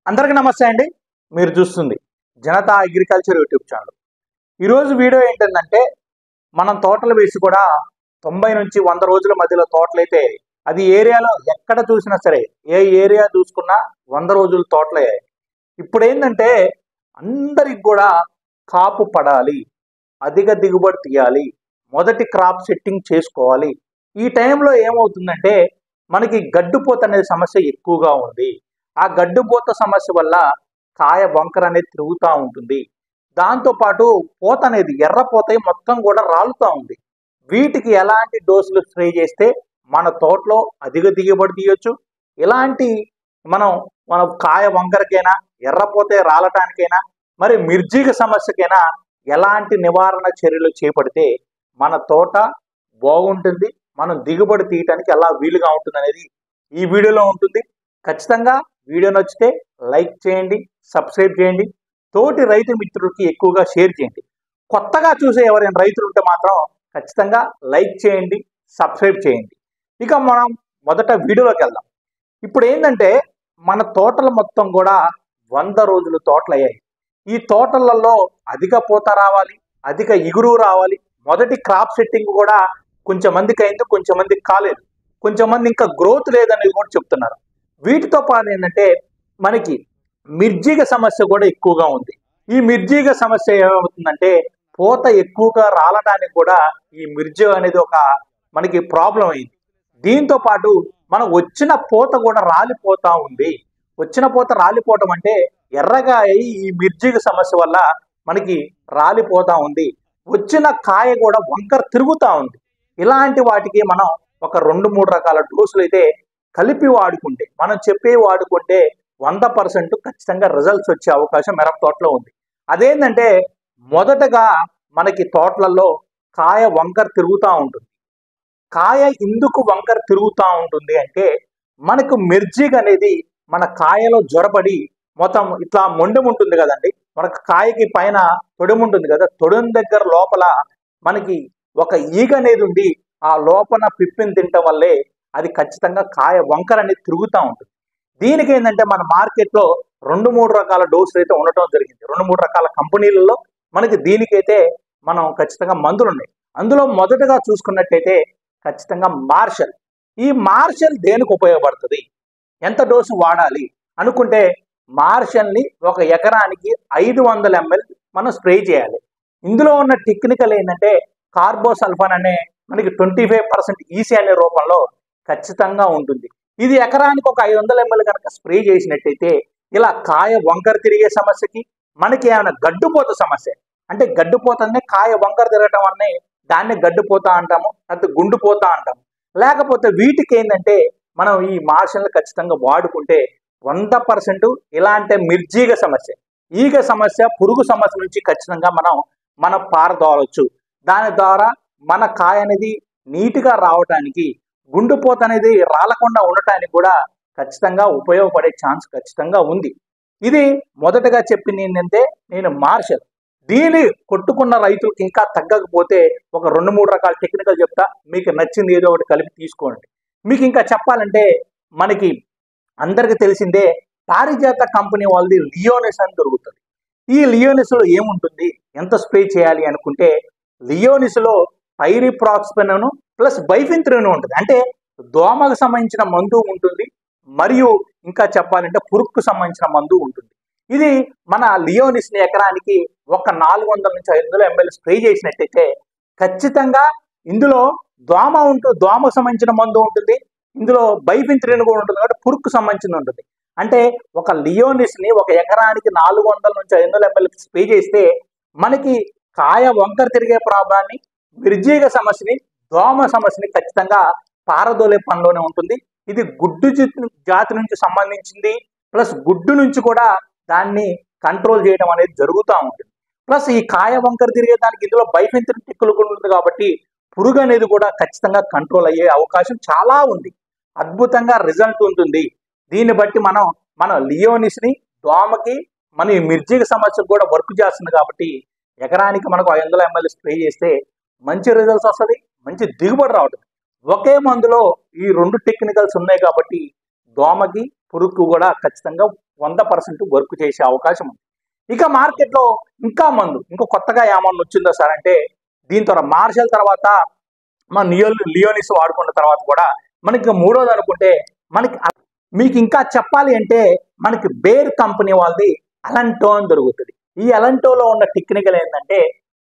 అందరికీ నమస్తే అండి. మీరు చూస్తుంది జనతా అగ్రికల్చర్ యూట్యూబ్ ఛానల్. ఈరోజు వీడియో ఏంటంటే, మనం తోటలు వేసి కూడా 90 నుంచి 100 రోజుల మధ్యలో తోటలైతే అది ఏరియాలో ఎక్కడ చూసినా సరే, ఏ ఏరియా చూసుకున్నా 100 రోజుల తోటలే. ఇప్పుడు ఏంటంటే అందరికి కూడా కాపు పడాలి, అధిక దిగుబడి తీయాలి, మొదటి క్రాప్ సెట్టింగ్ చేసుకోవాలి. ఈ టైంలో ఏమవుతుందంటే మనకి గడ్డుపోత అనే సమస్య ఎక్కువగా ఉంది. ఆ గడ్డుపోత సమస్య వల్ల కాయ వంకర అనేది తిరుగుతూ ఉంటుంది. దాంతోపాటు పూత అనేది ఎర్రపోత మొత్తం కూడా రాలుతూ ఉంది. వీటికి ఎలాంటి డోసులు స్ప్రే చేస్తే మన తోటలో అధిక దిగుబడి తీయొచ్చు, ఇలాంటి మన కాయ వంకరకైనా, ఎర్రపోతే రాలటానికైనా, మరి మిర్జీగ సమస్యకైనా ఎలాంటి నివారణ చర్యలు చేపడితే మన తోట బాగుంటుంది, మనం దిగుబడి తీయటానికి ఎలా వీలుగా ఉంటుంది అనేది ఈ వీడియోలో ఉంటుంది. ఖచ్చితంగా వీడియో నచ్చితే లైక్ చేయండి, సబ్స్క్రైబ్ చేయండి, తోటి రైతు మిత్రులకి ఎక్కువగా షేర్ చేయండి. కొత్తగా చూసే ఎవరైనా రైతులు ఉంటే మాత్రం ఖచ్చితంగా లైక్ చేయండి, సబ్స్క్రైబ్ చేయండి. ఇక మనం మొదట వీడియోలోకి వెళ్దాం. ఇప్పుడు ఏంటంటే మన తోటలు మొత్తం కూడా 100 రోజులు తోటలు అయ్యాయి. ఈ తోటలలో అధిక పూత రావాలి, అధిక ఇగురు రావాలి, మొదటి క్రాప్ సెట్టింగ్ కూడా కొంచెం మందికి అయింది, కొంచెం మందికి కాలేదు, కొంచెం మంది ఇంకా గ్రోత్ లేదనేది కూడా చెప్తున్నారు. వీటితో పాటు ఏంటంటే మనకి మిర్జీగ సమస్య కూడా ఎక్కువగా ఉంది. ఈ మిర్జీగ సమస్య ఏమవుతుందంటే పూత ఎక్కువగా రాలడానికి కూడా ఈ మిర్జీ అనేది ఒక మనకి ప్రాబ్లం అయింది. దీంతో పాటు మనం వచ్చిన పూత కూడా రాలిపోతా ఉంది. వచ్చిన పూత రాలిపోవటం అంటే ఎర్రగా అయి ఈ మిర్జీగ సమస్య వల్ల మనకి రాలిపోతా ఉంది. వచ్చిన కాయ కూడా వంకర తిరుగుతూ ఉంది. ఇలాంటి వాటికి మనం ఒక 2-3 రకాల డోసులు అయితే కలిపి వాడుకుంటే, మనం చెప్పే వాడుకుంటే 100% ఖచ్చితంగా రిజల్ట్స్ వచ్చే అవకాశం మిరప తోటలో ఉంది. అదేంటంటే మొదటగా మనకి తోటలలో కాయ వంకర తిరుగుతూ ఉంటుంది. కాయ ఎందుకు వంకర తిరుగుతూ ఉంటుంది అంటే మనకు మిర్జీగ అనేది మన కాయలో జ్వరపడి మొత్తం ఇట్లా మొండెం ఉంటుంది కదండి, మనకు కాయకి పైన తొడెం ఉంటుంది కదా, తొడెం దగ్గర లోపల మనకి ఒక ఈగ అనేది ఉండి ఆ లోపల పిప్పిని తినటం వల్లే అది ఖచ్చితంగా కాయ వంకర అనేది తిరుగుతూ ఉంటుంది. దీనికి ఏంటంటే మన మార్కెట్లో 2-3 రకాల డోసులు అయితే ఉండటం జరిగింది. 2-3 రకాల కంపెనీలలో మనకి దీనికైతే మనం ఖచ్చితంగా మందులు ఉన్నాయి. అందులో మొదటగా చూసుకున్నట్టయితే ఖచ్చితంగా మార్షల్. ఈ మార్షల్ దేనికి ఉపయోగపడుతుంది, ఎంత డోసు వాడాలి అనుకుంటే మార్షల్ని ఒక ఎకరానికి 500 ml మనం స్ప్రే చేయాలి. ఇందులో ఉన్న టెక్నికల్ ఏంటంటే కార్బోసల్ఫాన్ అనే మనకి 25% ఈసీ అనే రూపంలో ఖచ్చితంగా ఉంటుంది. ఇది ఎకరానికి ఒక 500 ml కనుక స్ప్రే చేసినట్టయితే ఇలా కాయ వంకర తిరిగే సమస్యకి, మనకి ఏమైనా గడ్డుపోత సమస్య అంటే గడ్డుపోతనే కాయ వంకర తిరగటం అనే దాన్ని గడ్డుపోతా అంటాము, అది గుండుపోతా అంటాము. లేకపోతే వీటికి ఏంటంటే మనం ఈ మార్షల్ని ఖచ్చితంగా వాడుకుంటే 100% ఇలాంటి మిర్జీగ సమస్య, ఈగ సమస్య, పురుగు సమస్య నుంచి ఖచ్చితంగా మనం పారదోలవచ్చు. దాని ద్వారా మన కాయ అనేది నీట్గా రావటానికి, గుండుపోత అనేది రాలకుండా ఉండటానికి కూడా ఖచ్చితంగా ఉపయోగపడే ఛాన్స్ ఖచ్చితంగా ఉంది. ఇది మొదటగా చెప్పింది ఏంటంటే నేను మార్షల్. దీన్ని కొట్టుకున్న రైతులకు ఇంకా తగ్గకపోతే ఒక 2-3 రకాల టెక్నికల్ చెప్తా, మీకు నచ్చింది ఏదో ఒకటి కలిపి తీసుకోండి. మీకు ఇంకా చెప్పాలంటే మనకి అందరికీ తెలిసిందే పారిజాత కంపెనీ వాళ్ళది లియోనిస్ అని దొరుకుతుంది. ఈ లియోనిస్లో ఏముంటుంది, ఎంత స్ప్రే చేయాలి అనుకుంటే లియోనిస్లో పైరిప్రాక్సిపెన్ ప్లస్ బైఫెంత్రిన్ ఉంటుంది. అంటే దోమకు సంబంధించిన మందు ఉంటుంది, మరియు ఇంకా చెప్పాలంటే పురుగుకు సంబంధించిన మందు ఉంటుంది. ఇది మన లియోనిస్ని ఎకరానికి ఒక 400 నుంచి 500 ml స్ప్రే చేసినట్టయితే ఖచ్చితంగా ఇందులో దోమకు సంబంధించిన మందు ఉంటుంది, ఇందులో బైఫెంత్రిన్ కూడా ఉంటుంది, కాబట్టి పురుగుకు సంబంధించింది ఉంటుంది. అంటే ఒక లియోనిస్ని ఒక ఎకరానికి 400 నుంచి 500 ml స్ప్రే చేస్తే మనకి కాయ వంకర తిరిగే ప్రాబ్లాన్ని, మిర్జీగ సమస్యని, దోమ సమస్యని ఖచ్చితంగా పారదోలే పనిలోనే ఉంటుంది. ఇది గుడ్డు జాతి నుంచి సంబంధించింది, ప్లస్ గుడ్డు నుంచి కూడా దాన్ని కంట్రోల్ చేయడం అనేది జరుగుతూ ఉంటుంది. ప్లస్ ఈ కాయ వంకర తిరిగేదానికి ఇందులో బైఫెంత్రిన్ టిక్కులు కూడా ఉంటుంది, కాబట్టి పురుగు అనేది కూడా ఖచ్చితంగా కంట్రోల్ అయ్యే అవకాశం చాలా ఉంది. అద్భుతంగా రిజల్ట్ ఉంటుంది. దీన్ని బట్టి మన లియోనిస్ని దోమకి, మన ఈ మిర్జీగ సమస్యకు కూడా వర్క్ చేస్తుంది. కాబట్టి ఎకరానికి మనకు 500 ml స్ప్రే చేస్తే మంచి రిజల్ట్స్ వస్తుంది, మంచి దిగుబడి రావడం. ఒకే మందులో ఈ 2 టెక్నికల్స్ ఉన్నాయి కాబట్టి దోమకి పురుగుకు కూడా ఖచ్చితంగా 100% వర్క్ చేసే అవకాశం ఉంది. ఇక మార్కెట్లో ఇంకా మందు ఇంకో కొత్తగా ఏమన్నా వచ్చిందో సార్ అంటే దీని తర్వాత మార్షల్ తర్వాత మన లియోనిస్ వాడుకున్న తర్వాత కూడా మనకి మూడోది అనుకుంటే మనకి మీకు ఇంకా చెప్పాలి అంటే మనకి బేర్ కంపెనీ వాళ్ళది అలంటో అని దొరుకుతుంది. ఈ అలంటోలో ఉన్న టెక్నికల్ ఏంటంటే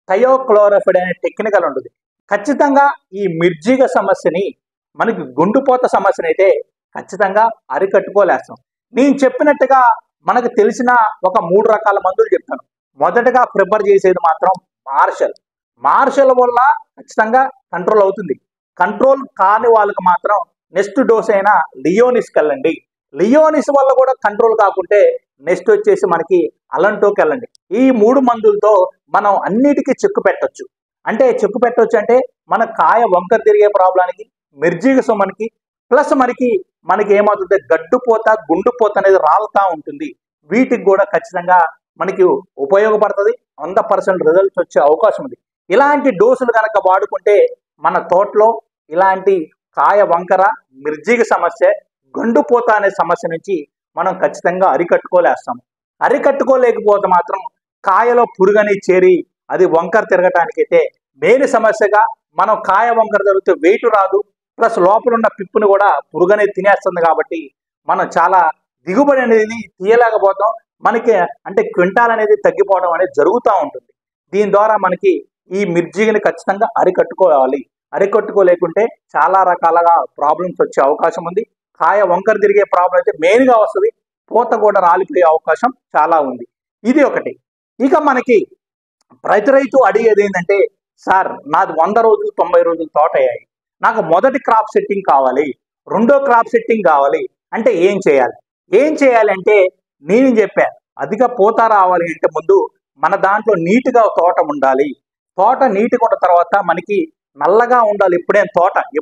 థయోక్లోరోఫిడ్ అనే టెక్నికల్ ఉంటుంది. ఖచ్చితంగా ఈ మిర్జిగ సమస్యని మనకి గుండుపోత సమస్యని అయితే ఖచ్చితంగా అరికట్టుకోలేస్తాం. నేను చెప్పినట్టుగా మనకు తెలిసిన ఒక 3 రకాల మందులు చెప్తాను. మొదటగా ప్రిఫర్ చేసేది మాత్రం మార్షల్ వల్ల ఖచ్చితంగా కంట్రోల్ అవుతుంది. కంట్రోల్ కాని వాళ్ళకి మాత్రం నెక్స్ట్ డోస్ అయినా లియోనిస్కి వెళ్ళండి. లియోనిస్ వల్ల కూడా కంట్రోల్ కాకుంటే నెక్స్ట్ వచ్చేసి మనకి అలంటోకి వెళ్ళండి. ఈ 3 మందులతో మనం అన్నిటికీ చెక్కు పెట్టొచ్చు. అంటే మన కాయ వంకర తిరిగే ప్రాబ్లానికి, మిర్జిగ సొమ్మనికి, ప్లస్ మనకి ఏమవుతుంది గడ్డుపోత గుండుపోత అనేది రాలుతా ఉంటుంది. వీటికి కూడా ఖచ్చితంగా మనకి ఉపయోగపడుతుంది. 100% రిజల్ట్స్ వచ్చే అవకాశం ఉంది. ఇలాంటి డోసులు కనుక వాడుకుంటే మన తోటలో ఇలాంటి కాయ వంకర, మిర్జిగ సమస్య, గండుపోత అనే సమస్య నుంచి మనం ఖచ్చితంగా అరికట్టుకోలేకపోతే మాత్రం కాయలో పురుగని చేరి అది వంకర తిరగటానికైతే మెయిన్ సమస్యగా మనం కాయ వంకర జరిగితే వెయిట్ రాదు, ప్లస్ లోపల ఉన్న పిప్పును కూడా పురుగనే తినేస్తుంది. కాబట్టి మనం చాలా దిగుబడి అనేది తీయలేకపోతాం. మనకి అంటే క్వింటాల్ అనేది తగ్గిపోవడం అనేది జరుగుతూ ఉంటుంది. దీని ద్వారా మనకి ఈ మిర్జిగని ఖచ్చితంగా అరికట్టుకోలేకుంటే చాలా రకాలుగా ప్రాబ్లమ్స్ వచ్చే అవకాశం ఉంది. కాయ వంకర తిరిగే ప్రాబ్లం అయితే మెయిన్గా వస్తుంది. పూత కూడా రాలిపోయే అవకాశం చాలా ఉంది. ఇది ఒకటి. ఇక మనకి ప్రతి రైతు అడిగేది ఏంటంటే సార్ నాది 100 రోజులు 90 రోజులు తోట అయ్యాయి, నాకు మొదటి క్రాప్ సెట్టింగ్ కావాలి, రెండో క్రాప్ సెట్టింగ్ కావాలి అంటే ఏం చేయాలి అంటే నేను చెప్పాను. అధిక పూత రావాలి అంటే ముందు మన దాంట్లో నీట్గా తోట ఉండాలి. తోట నీట్గా ఉన్న తర్వాత మనకి నల్లగా ఉండాలి.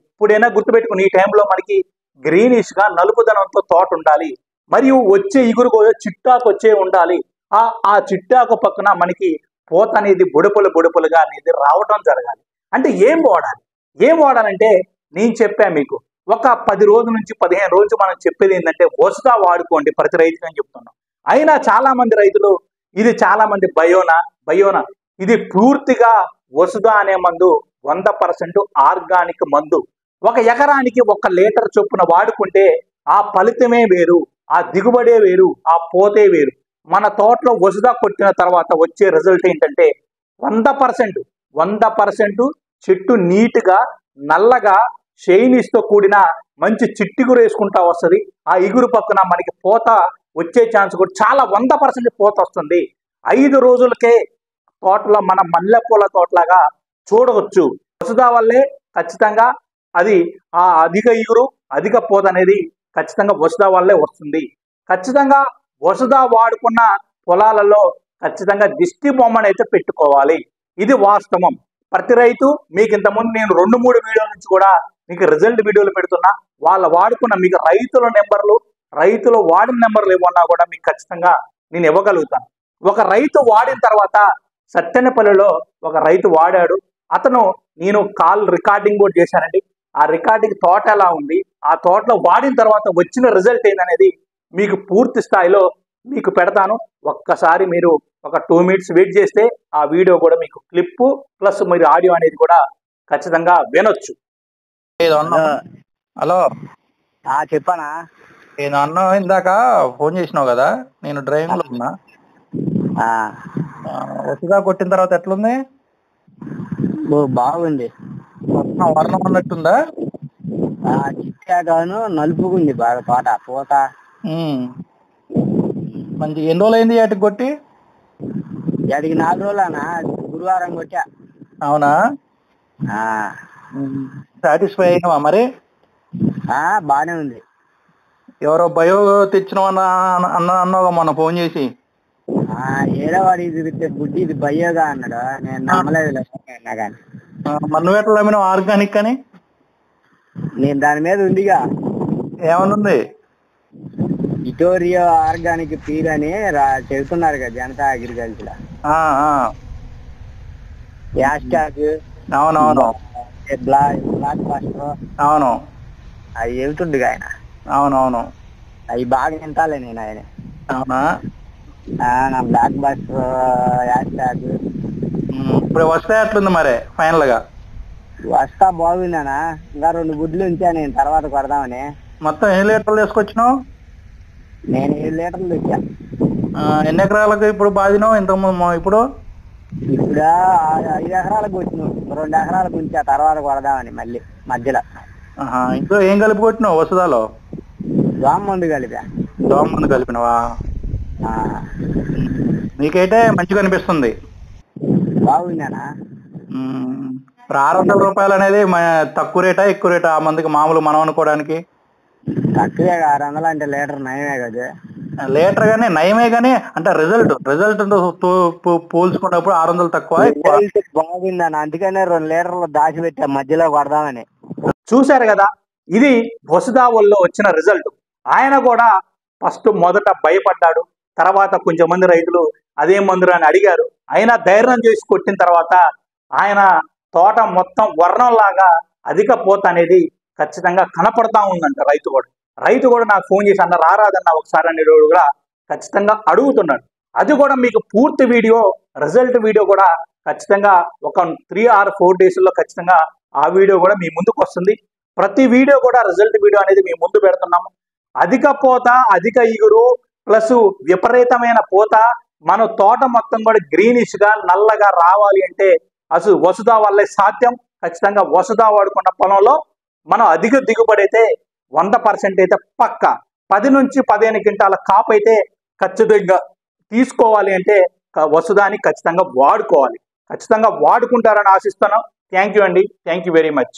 ఎప్పుడైనా గుర్తుపెట్టుకుని ఈ టైంలో మనకి గ్రీనిష్గా నలుపుదనంతో తోట ఉండాలి. మరియు వచ్చే ఇగురు చిట్టాకు వచ్చే ఉండాలి. ఆ చిట్టాకు పక్కన మనకి పూత అనేది బుడుపులుగా అనేది రావటం జరగాలి. అంటే ఏం వాడాలంటే నేను చెప్పాను మీకు ఒక 10 రోజుల నుంచి 15 రోజులు మనం చెప్పేది ఏంటంటే వసుదా వాడుకోండి ప్రతి రైతుకి అని చెప్తున్నాం. అయినా చాలా మంది రైతులు బయోనా ఇది పూర్తిగా వసుదా అనే మందు 100% ఆర్గానిక్ మందు. ఒక ఎకరానికి 1 లీటర్ చొప్పున వాడుకుంటే ఆ ఫలితమే వేరు, ఆ దిగుబడే వేరు, ఆ పోతే వేరు. మన తోటలో వసుదా కొట్టిన తర్వాత వచ్చే రిజల్ట్ ఏంటంటే 100% చెట్టు నీట్గా నల్లగా షైనీస్తో కూడిన మంచి చిట్టిగురు వేసుకుంటా వస్తుంది. ఆ ఇగురు పక్కన మనకి పూత వచ్చే ఛాన్స్ కూడా చాలా 100% పూత వస్తుంది. 5 రోజులకే తోటలో మన మల్లెపూల తోటలాగా చూడవచ్చు. వసుదా వల్లే ఖచ్చితంగా అది ఆ అధిక ఇగురు అధిక పూత అనేది ఖచ్చితంగా వసుదా వల్లే వస్తుంది. ఖచ్చితంగా వసుదా వాడుకున్న పొలాలలో ఖచ్చితంగా దిష్టి బొమ్మను అయితే పెట్టుకోవాలి. ఇది వాస్తవం. ప్రతి రైతు మీకు ఇంతకుముందు నేను 2-3 వీడియోల నుంచి కూడా మీకు రిజల్ట్ వీడియోలు పెడుతున్నా. వాళ్ళ వాడుకున్న మీకు రైతులు వాడిన నెంబర్లు ఇవ్వన్నా కూడా మీకు ఖచ్చితంగా నేను ఇవ్వగలుగుతాను. ఒక రైతు వాడిన తర్వాత సత్తెనపల్లిలో ఒక రైతు వాడాడు. నేను కాల్ రికార్డింగ్ కూడా చేశానండి. ఆ రికార్డింగ్ తోట ఎలా ఉంది, ఆ తోటలో వాడిన తర్వాత వచ్చిన రిజల్ట్ ఏందనేది మీకు పూర్తి స్థాయిలో మీకు పెడతాను. ఒక్కసారి మీరు ఒక 2 మినిట్స్ వెయిట్ చేస్తే ఆ వీడియో కూడా మీకు క్లిప్పు ప్లస్ మీరు ఆడియో అనేది కూడా ఖచ్చితంగా వినొచ్చు. హలో చెప్పానా? నేను అన్న ఇందాక ఫోన్ చేసినావు కదా, నేను డ్రైవింగ్ లో ఉన్నా. వసుదా కొట్టిన తర్వాత ఎట్లుంది? బాగుంది. వర్ణం అన్నట్టుందా? చిట్టాగాను నలుపుకుంది బాగా తోట పూత. మంచి ఎన్ని రోజులు అయింది వాటికి కొట్టి? వాటికి 4 రోజులనా, గురువారం కొట్టా. అవునా? సాటిస్ఫై అయినావా మరి? బానే ఉంది. ఎవరో బయో తెచ్చినావు అన్నావుగా మొన్న ఫోన్ చేసి. ఏదో వాడికి చూపిస్తే బుద్ధి ఇది బయోగా అన్నాడు. నేను నమ్మలేదు అన్నా కానీ. నువ్వు ఎట్లా నమ్మినావు ఆర్గానిక్ అని? నేను దాని మీద ఉందిగా. ఏమనుంది? ఇటోరియో ఆర్గానిక్ పీర్ అని చెబుతున్నారు కదా జనతా అగ్రికల్చర్. అవునవును, బ్లాక్ బస్టర్ అవును అది చెబుతుండగా ఆయన. అవునవును. అవి బాగా తింటాలే నేను ఆయన. అవునా? నా బ్లాక్ బస్ హ్యాష్ ట్యాగ్ ఇప్పుడు వస్తే ఎట్లుంది మరి ఫైనల్ గా? వస్తా బాగుందనా, ఇంకా 2 గుడ్లు ఉంచా నేను తర్వాత కొడదామని. మొత్తం ఎన్ని లీటర్లు తీసుకొచ్చినావు? నేను 7 లీటర్లు తెచ్చా. ఎన్ని ఎకరాలకు ఇప్పుడు బాధినావు ఇంతకుముందు? ఇప్పుడు 5 ఎకరాలకు వచ్చినావు, 2 ఎకరాలకు ఉంచా తర్వాత కొడదామని మళ్ళీ మధ్యలో. ఇంట్లో ఏం కలిపి కొట్టినావు వసుదాలో? దోమ మందు కలిపా. దోమ మందు కలిపినవా? నీకైతే మంచిగా అనిపిస్తుంది. బాగుందనా? ఇప్పుడు 600 రూపాయలు అనేది తక్కువ రేటా ఎక్కువ రేటా ఆ మందికి మామూలు మనం అనుకోవడానికి? తక్కువే, 600 అంటే లీటర్ నయమే కదా. లీటర్ గానీ నయమే గానీ అంటే రిజల్ట్ పోల్చుకున్నప్పుడు 600 తక్కువ ఎక్కువ? బాగుందన్న, అందుకనే 2 లీటర్లు దాచిపెట్టా మధ్యలో కొడదామని. చూశారు కదా, ఇది వసుదా వల్ల వచ్చిన రిజల్ట్. ఆయన కూడా మొదట భయపడ్డాడు, తర్వాత కొంచెం మంది రైతులు అదే మందులు అని అడిగారు. అయినా ధైర్యం చేసి కొట్టిన తర్వాత ఆయన తోట మొత్తం వర్ణంలాగా అధిక పూత అనేది ఖచ్చితంగా కనపడతా ఉందంట. రైతు కూడా నాకు ఫోన్ చేసి అన్న రారాదన్న ఒకసారి అనేది కూడా ఖచ్చితంగా అడుగుతున్నాడు. అది కూడా మీకు పూర్తి వీడియో, రిజల్ట్ వీడియో కూడా ఖచ్చితంగా ఒక 3 or 4 డేస్లో ఖచ్చితంగా ఆ వీడియో కూడా మీ ముందుకు వస్తుంది. ప్రతి వీడియో కూడా రిజల్ట్ వీడియో అనేది మీ ముందు పెడుతున్నాము. అధిక పూత, అధిక ఇగురు ప్లస్ విపరీతమైన పూత, మన తోట మొత్తం కూడా గ్రీనిష్ గా నల్లగా రావాలి అంటే అసలు వసుదా వల్లే సాధ్యం. ఖచ్చితంగా వసుదా వాడుకున్న పొలంలో మనం అధిక దిగుబడి అయితే 100% అయితే పక్క 10 నుంచి 15 క్వింటాల కాపు అయితే ఖచ్చితంగా తీసుకోవాలి అంటే వసుదాని ఖచ్చితంగా వాడుకోవాలి. ఖచ్చితంగా వాడుకుంటారని ఆశిస్తున్నాం. థ్యాంక్ యూ అండి, థ్యాంక్ యూ వెరీ మచ్.